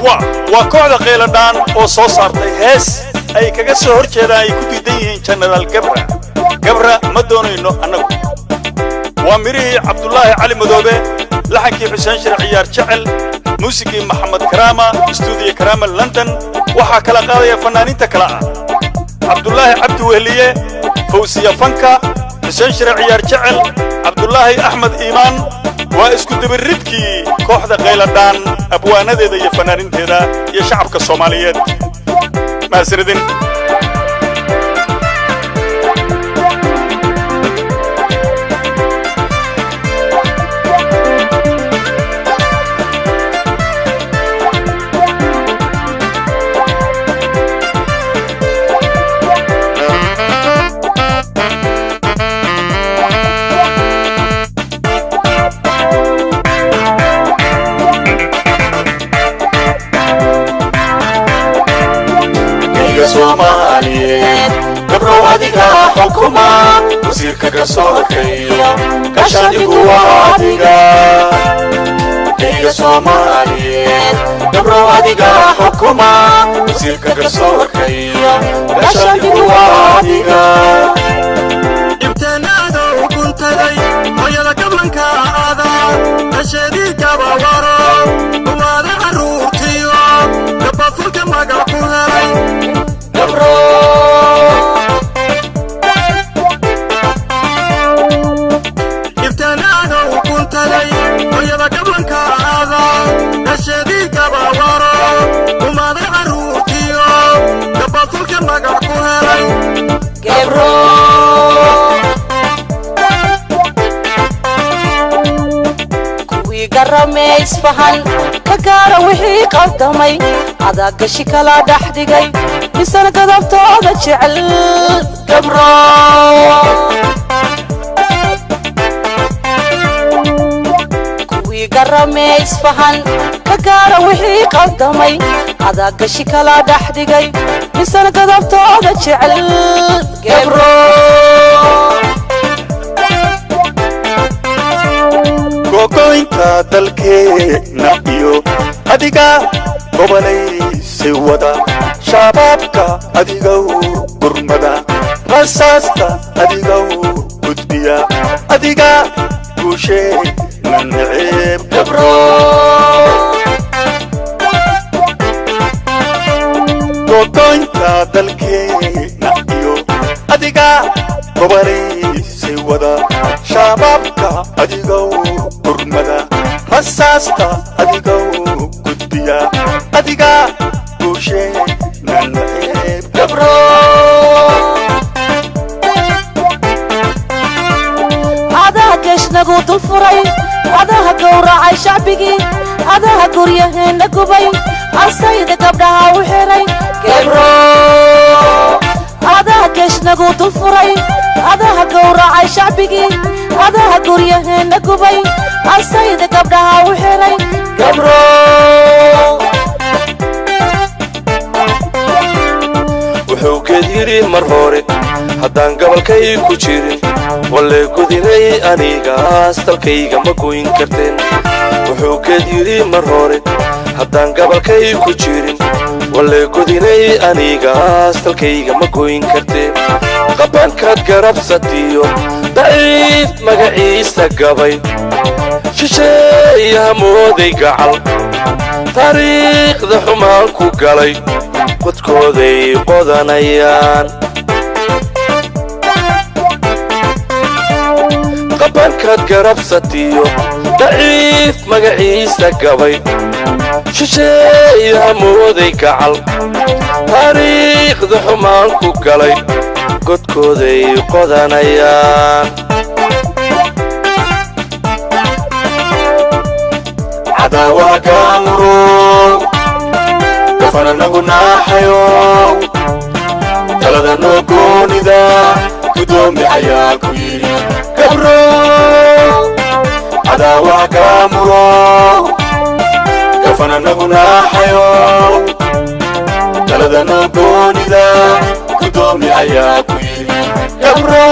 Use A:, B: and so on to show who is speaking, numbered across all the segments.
A: وكوعد قيلدان oo soo saartay hees ay kaga soo horjeedaan ay ku diidan yihiin General Gabra ma doonayno anagu وامري عبد الله علي مدوبه لحنكي حسين شرعيار جعل موسيقي محمد كرامة استوديو كرامة لندن وحا كلا قاضية فنانين تكلا عبد الله عبد وهلية فوسية فنكا حسين شرعيار جعل عبد الله أحمد إيمان واسكود بالربكي كوحدة غيلدان أبوانا دي فنانين تيدا يا شعبك الصوماليات ما سردين
B: Somaliyeed gabro adiga xukuma wasiirka garsoorkayga kashadigu waa adiga Somaliyeed gabro adiga xukuma wasiirka garsoorkayga kashadigu waa adiga
C: ibtanaado kuntaday hooyada gablanka aada ashadii gabawaro umaada caruurtiyo gabafulka magac ku helay ibtanaado kuntaday hooyada gablanka aada ashadii gabawaro umaada caruurtiyo gabafulka magac ku helay
B: gabro kuwii garameys fahan ka gaara wixii qaldamay adaa gashi kala dhaxdigay misana gadabtooda jecel gabro kuwii garameys fahan ka gaara wixii qaldamay adaa gashi kala dhaxdigay misana gadabtooda jecel gabro
A: gogoynta dalkeena iyo adiga gobolaysi wada shabaabka adiga gurmada rasaasta adiga gudbiya adiga guushee nanceeb
B: gabro
A: gogoynta dalkeena iyo adiga gobolaysi wada shabaabka adiga gurmada rasaasta adiga gudbiya adiga guushee nanceeb
B: gabro adaa geeshnagu dul furay adaha gowracay shacbigii adaha guryaheena gubay asayda gabdhaha u xiray gabro adaha geeshnagu dul furay adaha gowracay shacbigii adaha guryaheena gubay asayda gabdhaha u xiray gabro
D: wuxuu geediri mar hore haddaan gabalkay ku jirin walle gudinay anigaas dalkayga ma goyn karteen wuxuu geediri mar hore haddaan gabalkay ku jirin walle gudinay anigaas dalkayga ma goyn karteen qabankaad garabsatiyo daciif magaciisa gabay shisheeyaha mooday gacal taariikhda xumaan ku galay qodkooday qodanayaan qabankaad garabsatiyo daciif magaciisa gabay shisheeyaha mooday gacal taariikhda xumaan ku galay qodkooday qodanayaan
A: عداوة كامرو كفنا نقولنا حيو تلذا نكون إذا كدومي حياك ويري كبرو عداوة كامرو كفنا نقولنا حيو تلذا نكون إذا كدومي حياك ويري كبرو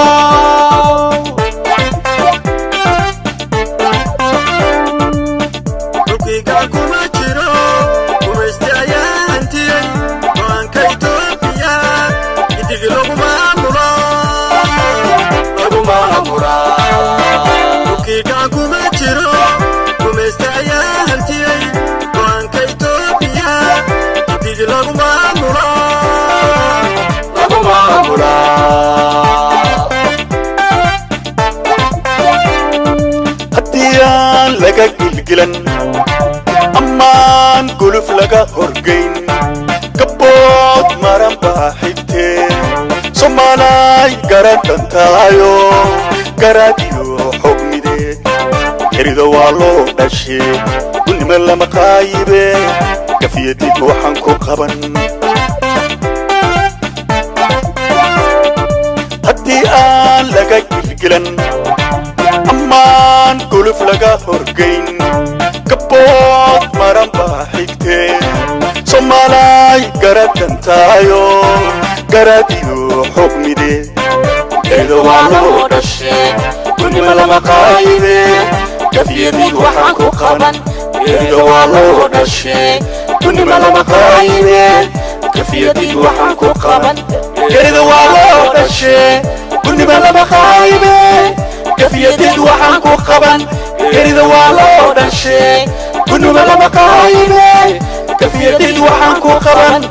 C: kuma jiro kuma lagu maamulaa
A: haddii aan laga gilgilan ammaan guluf laga horgayn gabbood maran baa xigtee soomaalay garan dhantaayo garaadiyo xogmide erido waa loo dhashee gulnimo lama qaayibe gafiyadid waxaan ku qaban haddii aan laga gilgilan ammaan guluf laga horgayn gabbood maran baa xigtee soomaalay garan dhantaayo garaadiyo xogmide erido waa loo dhashee gulnimo lama qaayibe gafiyadid waxaan ku qaban erido waa loo dhashee gulnimo lama qaayibe gafiyadid waxaan ku qaban erido waa loo dhashee gulnimo lama qaayibe gafiyadid waxaan ku qaban erido waa loo dhashee gulnimo lama qaayibe gafiyadid waxaan ku qaban